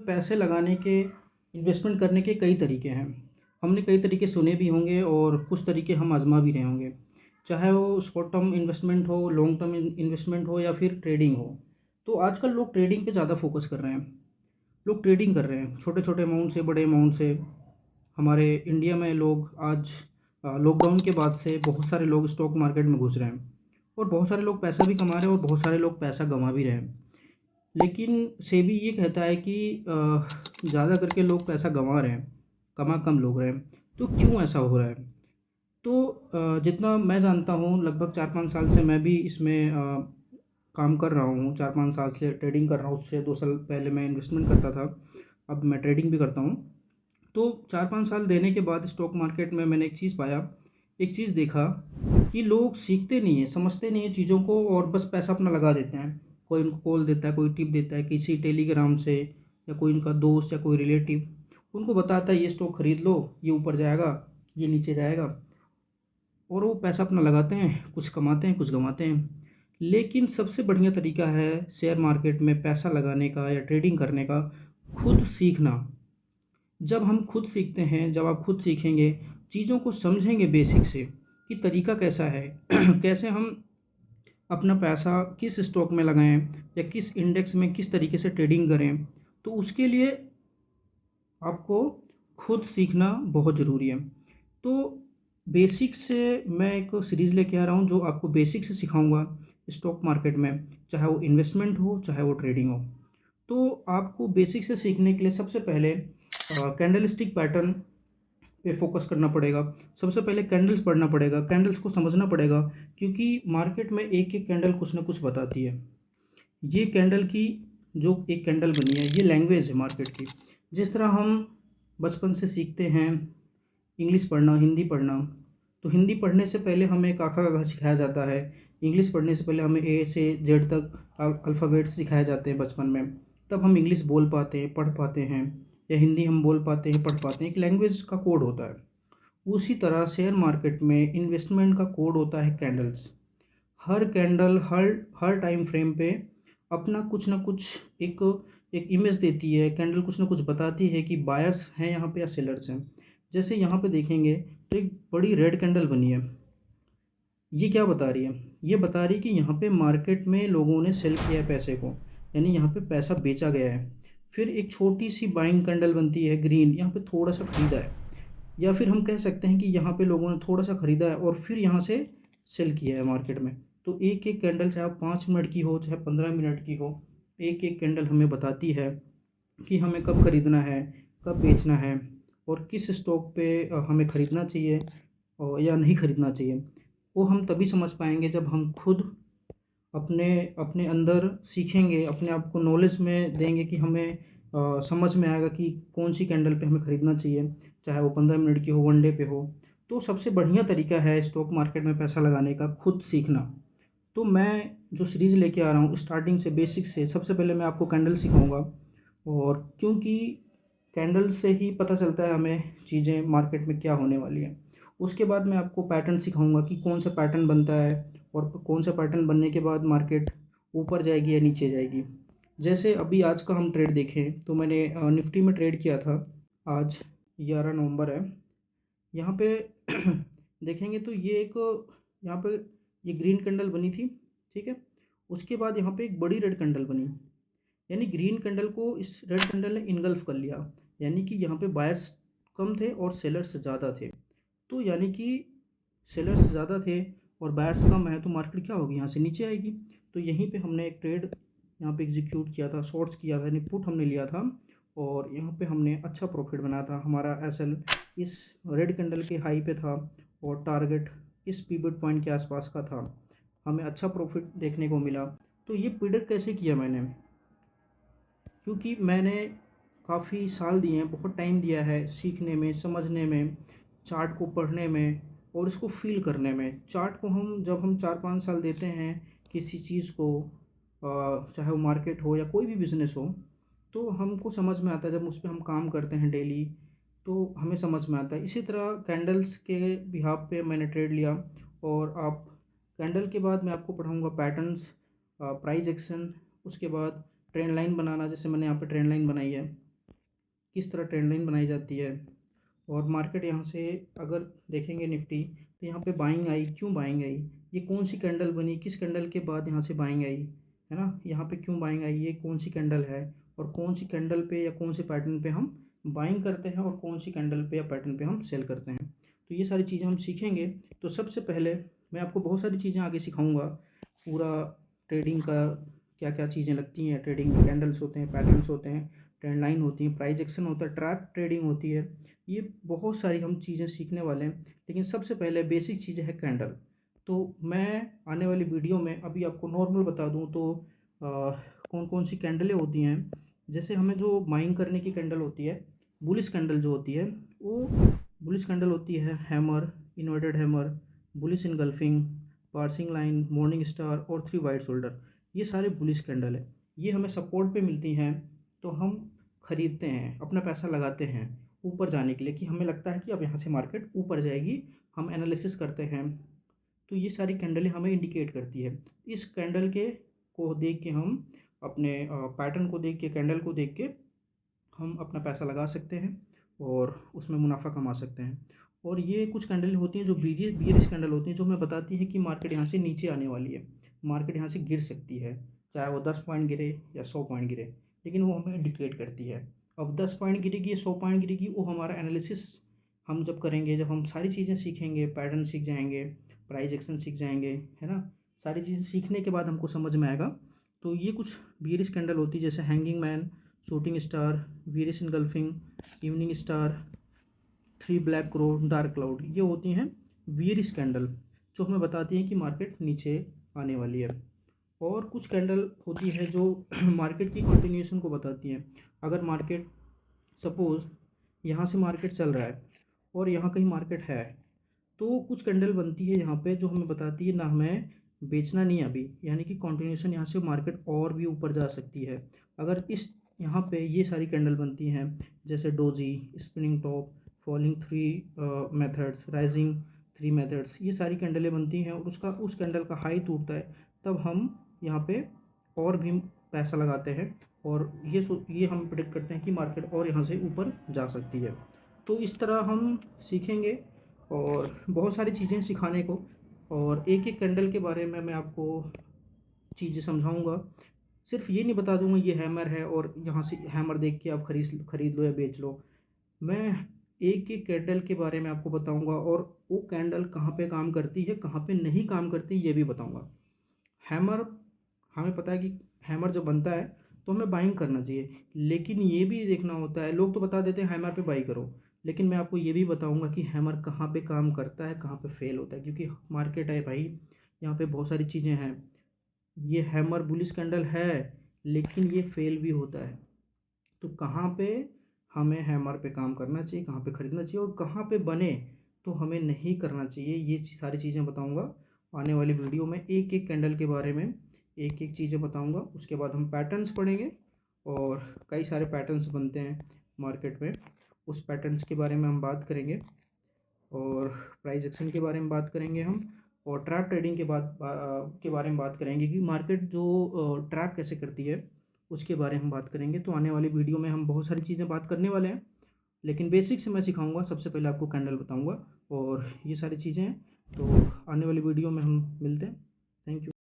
पैसे लगाने के, इन्वेस्टमेंट करने के कई तरीके हैं। हमने कई तरीके सुने भी होंगे और कुछ तरीके हम आज़मा भी रहे होंगे। चाहे वो शॉर्ट टर्म इन्वेस्टमेंट हो, लॉन्ग टर्म इन्वेस्टमेंट हो या फिर ट्रेडिंग हो। तो आजकल लोग ट्रेडिंग पे ज़्यादा फ़ोकस कर रहे हैं। लोग ट्रेडिंग कर रहे हैं, छोटे-छोटे अमाउंट से बड़े अमाउंट से। हमारे इंडिया में लोग आज लॉकडाउन के बाद से बहुत सारे लोग स्टॉक मार्केट में घुस रहे हैं और बहुत सारे लोग पैसा भी कमा रहे हैं और बहुत सारे लोग पैसा गँवा भी रहे हैं। लेकिन सेबी ये कहता है कि ज़्यादा करके लोग पैसा गँवा रहे हैं, कमा कम लोग रहे हैं। तो क्यों ऐसा हो रहा है? तो जितना मैं जानता हूँ लगभग 4-5 साल से मैं भी इसमें काम कर रहा हूँ, 4-5 साल से ट्रेडिंग कर रहा हूँ, उससे 2 साल पहले मैं इन्वेस्टमेंट करता था, अब मैं ट्रेडिंग भी करता हूँ। तो 4-5 साल देने के बाद स्टॉक मार्केट में मैंने एक चीज़ पाया, एक चीज़ देखा कि लोग सीखते नहीं हैं, समझते नहीं हैं चीज़ों को और बस पैसा अपना लगा देते हैं। कोई उनको कॉल देता है, कोई टिप देता है किसी टेलीग्राम से या कोई उनका दोस्त या कोई रिलेटिव, उनको बताता है ये स्टॉक खरीद लो, ये ऊपर जाएगा, ये नीचे जाएगा और वो पैसा अपना लगाते हैं, कुछ कमाते हैं, कुछ गँवाते हैं। लेकिन सबसे बढ़िया तरीका है शेयर मार्केट में पैसा लगाने का या ट्रेडिंग करने का, खुद सीखना। जब हम खुद सीखते हैं, जब आप खुद सीखेंगे, चीज़ों को समझेंगे बेसिक से कि तरीका कैसा है, कैसे हम अपना पैसा किस स्टॉक में लगाएँ या किस इंडेक्स में किस तरीके से ट्रेडिंग करें, तो उसके लिए आपको खुद सीखना बहुत ज़रूरी है। तो बेसिक से मैं एक सीरीज़ लेके आ रहा हूँ जो आपको बेसिक से सिखाऊँगा स्टॉक मार्केट में, चाहे वो इन्वेस्टमेंट हो, चाहे वो ट्रेडिंग हो। तो आपको बेसिक से सीखने के लिए सबसे पहले कैंडलस्टिक पैटर्न पे फ़ोकस करना पड़ेगा। सबसे पहले कैंडल्स पढ़ना पड़ेगा, कैंडल्स को समझना पड़ेगा क्योंकि मार्केट में एक-एक कैंडल कुछ न कुछ बताती है। ये कैंडल की जो एक कैंडल बनी है, ये लैंग्वेज है मार्केट की। जिस तरह हम बचपन से सीखते हैं इंग्लिश पढ़ना, हिंदी पढ़ना, तो हिंदी पढ़ने से पहले हमें क, ख, ग सिखाया जाता है। इंग्लिश पढ़ने से पहले हमें ए से जेड तक अल्फ़ाबेट्स सिखाए जाते हैं बचपन में। तब हम इंग्लिश बोल पाते हैं, पढ़ पाते हैं या हिंदी हम बोल पाते हैं, पढ़ पाते हैं। एक लैंग्वेज का कोड होता है। उसी तरह शेयर मार्केट में इन्वेस्टमेंट का कोड होता है कैंडल्स। हर कैंडल हर हर टाइम फ्रेम पे अपना कुछ ना कुछ एक एक इमेज देती है। कैंडल कुछ ना कुछ बताती है कि बायर्स हैं यहाँ पे या सेलर्स हैं। जैसे यहाँ पे देखेंगे तो एक बड़ी रेड कैंडल बनी है। ये क्या बता रही है? ये बता रही है कि यहाँ पे मार्केट में लोगों ने सेल किया है पैसे को, यानी यहाँ पे पैसा बेचा गया है। फिर एक छोटी सी बाइंग कैंडल बनती है ग्रीन, यहाँ पे थोड़ा सा खरीदा है। या फिर हम कह सकते हैं कि यहाँ पे लोगों ने थोड़ा-सा खरीदा है और फिर यहाँ से सेल किया है मार्केट में। तो एक-एक कैंडल चाहे 5 मिनट की हो, चाहे 15 मिनट की हो, एक-एक कैंडल हमें बताती है कि हमें कब खरीदना है, कब बेचना है और किस स्टॉक पे हमें खरीदना चाहिए या नहीं खरीदना चाहिए। वो हम तभी समझ पाएँगे जब हम खुद अपने अपने अंदर सीखेंगे, अपने आप को नॉलेज में देंगे कि हमें समझ में आएगा कि कौन-सी कैंडल पे हमें खरीदना चाहिए, चाहे वो 15 मिनट की हो, 1 डे पे हो। तो सबसे बढ़िया तरीका है स्टॉक मार्केट में पैसा लगाने का खुद सीखना। तो मैं जो सीरीज़ लेके आ रहा हूँ स्टार्टिंग से बेसिक से, सबसे पहले मैं आपको कैंडल सिखाऊँगा और क्योंकि कैंडल से ही पता चलता है हमें चीज़ें मार्केट में क्या होने वाली हैं। उसके बाद मैं आपको पैटर्न सिखाऊँगा कि कौन सा पैटर्न बनता है और कौन सा पैटर्न बनने के बाद मार्केट ऊपर जाएगी या नीचे जाएगी। जैसे अभी आज का हम ट्रेड देखें तो मैंने निफ्टी में ट्रेड किया था, आज 11 नवंबर है। यहाँ पे देखेंगे तो ये एक यहाँ पे ये ग्रीन कैंडल बनी थी, ठीक है? उसके बाद यहाँ पे एक बड़ी रेड कैंडल बनी, यानी ग्रीन कैंडल को इस रेड कैंडल ने इनगल्फ कर लिया, यानी कि यहाँ पे बायर्स कम थे और सेलर्स ज़्यादा थे। तो यानी कि सेलर्स ज़्यादा थे और बायर्स कम है तो मार्केट क्या होगी, यहाँ से नीचे आएगी। तो यहीं पे हमने एक ट्रेड यहाँ पे एग्जीक्यूट किया था, शॉर्ट्स किया था, यानी पुट हमने लिया था और यहाँ पे हमने अच्छा प्रॉफिट बनाया था। हमारा एसएल इस रेड कैंडल के हाई पे था और टारगेट इस पिवट पॉइंट के आसपास का था। हमें अच्छा प्रॉफिट देखने को मिला। तो ये प्रिडिक्ट कैसे किया मैंने, क्योंकि मैंने काफ़ी साल दिए हैं, बहुत टाइम दिया है सीखने में, समझने में, चार्ट को पढ़ने में और इसको फ़ील करने में। चार्ट को हम जब हम 4-5 साल देते हैं किसी चीज़ को, चाहे वो मार्केट हो या कोई भी बिज़नेस हो, तो हमको समझ में आता है। जब उस पे हम काम करते हैं डेली, तो हमें समझ में आता है। इसी तरह कैंडल्स के बिहाफ़ पे मैंने ट्रेड लिया और आप कैंडल के बाद मैं आपको पढ़ाऊँगा पैटर्न्स, प्राइस एक्शन, उसके बाद ट्रेंड लाइन बनाना, जैसे मैंने यहाँ पे ट्रेंड लाइन बनाई है। किस तरह ट्रेंड लाइन बनाई जाती है। और मार्केट यहाँ से अगर देखेंगे निफ्टी, तो यहाँ पे बाइंग आई, क्यों बाइंग आई, ये कौन सी कैंडल बनी, किस कैंडल के बाद यहाँ से बाइंग आई, है ना, यहाँ पे क्यों बाइंग आई, ये कौन सी कैंडल है, और कौन सी कैंडल पे या कौन से पैटर्न पे हम बाइंग करते हैं और कौन सी कैंडल पे या पैटर्न पे हम सेल करते हैं। तो ये सारी चीज़ें हम सीखेंगे। तो सबसे पहले मैं आपको बहुत सारी चीज़ें आगे सिखाऊंगा, पूरा ट्रेडिंग का क्या क्या चीज़ें लगती हैं, ट्रेडिंग में कैंडल्स होते हैं, पैटर्न्स होते हैं, ट्रेंड लाइन होती है, प्राइस एक्शन होता है, ट्रैप ट्रेडिंग होती है, ये बहुत सारी हम चीज़ें सीखने वाले हैं। लेकिन सबसे पहले बेसिक चीज़ है कैंडल। तो मैं आने वाली वीडियो में अभी आपको नॉर्मल बता दूं तो कौन कौन सी कैंडलें होती हैं। जैसे हमें जो माइंग करने की कैंडल होती है, बुलिश कैंडल जो होती है, वो बुलिश कैंडल होती है hammer, inverted hammer, bullish engulfing, parsing line, morning star और थ्री वाइट शोल्डर, ये सारे बुलिश कैंडल है। ये हमें सपोर्ट पे मिलती हैं, तो हम खरीदते हैं, अपना पैसा लगाते हैं ऊपर जाने के लिए, कि हमें लगता है कि अब यहाँ से मार्केट ऊपर जाएगी, हम एनालिसिस करते हैं। तो ये सारी कैंडलें हमें इंडिकेट करती है। इस कैंडल के को देख के हम अपने पैटर्न को देख के, कैंडल को देख के हम अपना पैसा लगा सकते हैं और उसमें मुनाफा कमा सकते हैं। और ये कुछ कैंडल होती हैं जो बियरिश कैंडल होती हैं, जो हमें बताती है कि मार्केट यहाँ से नीचे आने वाली है, मार्केट यहाँ से गिर सकती है, चाहे वो 10 पॉइंट गिरे या 100 पॉइंट गिरे, लेकिन वो हमें इंडिकेट करती है। अब 10 पॉइंट गिरेगी या 100 पॉइंट गिरेगी, वो हमारा एनालिसिस हम जब करेंगे, जब हम सारी चीज़ें सीखेंगे, पैटर्न सीख जाएंगे, प्राइस एक्शन सीख जाएंगे, है ना, सारी चीज़ें सीखने के बाद हमको समझ में आएगा। तो ये कुछ बियरिश कैंडल होती है, जैसे hanging man, shooting star, bearish engulfing, evening star, three black crow, dark cloud, ये होती हैं बियरिश कैंडल, जो हमें बताती हैं कि मार्केट नीचे आने वाली है। और कुछ कैंडल होती है जो मार्केट की कंटिन्यूएशन को बताती हैं। अगर मार्केट सपोज़ यहाँ से मार्केट चल रहा है और यहाँ कहीं मार्केट है, तो कुछ कैंडल बनती है यहाँ पे जो हमें बताती है ना, हमें बेचना नहीं अभी, यानी कि कंटिन्यूएशन यहाँ से मार्केट और भी ऊपर जा सकती है। अगर इस यहाँ पे ये सारी कैंडल बनती हैं, जैसे doji, spinning top, falling three methods, rising three methods, ये सारी कैंडलें बनती हैं और उसका उस कैंडल का हाई टूटता है, तब हम यहाँ पे और भी पैसा लगाते हैं और ये हम प्रेडिक्ट करते हैं कि मार्केट और यहाँ से ऊपर जा सकती है। तो इस तरह हम सीखेंगे और बहुत सारी चीज़ें सिखाने को, और एक एक कैंडल के बारे में मैं आपको चीज़ें समझाऊंगा। सिर्फ ये नहीं बता दूंगा ये हैमर है और यहाँ से हैमर देख के आप खरीद लो या बेच लो। मैं एक एक कैंडल के बारे में आपको बताऊंगा और वो कैंडल कहाँ पे काम करती है, कहाँ पे नहीं काम करती, ये भी बताऊंगा। हैमर, हमें पता है कि हैमर जब बनता है तो हमें बाइंग करना चाहिए, लेकिन ये भी देखना होता है, लोग तो बता देते हैं हैमर पे बाई करो, लेकिन मैं आपको ये भी बताऊंगा कि हैमर कहाँ पे काम करता है, कहाँ पे फेल होता है, क्योंकि मार्केट है भाई, यहाँ पे बहुत सारी चीज़ें हैं। ये हैमर बुलिश कैंडल है, लेकिन ये फेल भी होता है। तो कहाँ पे हमें हैमर पे काम करना चाहिए, कहाँ पे ख़रीदना चाहिए, और कहाँ पे बने तो हमें नहीं करना चाहिए, ये सारी चीज़ें बताऊंगा आने वाली वीडियो में। एक एक कैंडल के बारे में एक एक चीज़ें बताऊंगा। उसके बाद हम पैटर्न्स पढ़ेंगे, और कई सारे पैटर्न्स बनते हैं मार्केट में, उस पैटर्न्स के बारे में हम बात करेंगे, और प्राइस एक्शन के बारे में बात करेंगे हम, और ट्रैप ट्रेडिंग के बारे में बात करेंगे कि मार्केट जो ट्रैप कैसे करती है, उसके बारे में हम बात करेंगे। तो आने वाली वीडियो में हम बहुत सारी चीज़ें बात करने वाले हैं, लेकिन बेसिक से मैं सिखाऊंगा। सबसे पहले आपको कैंडल बताऊंगा और ये सारी चीज़ें हैं। तो आने वाली वीडियो में हम मिलते हैं। Thank you.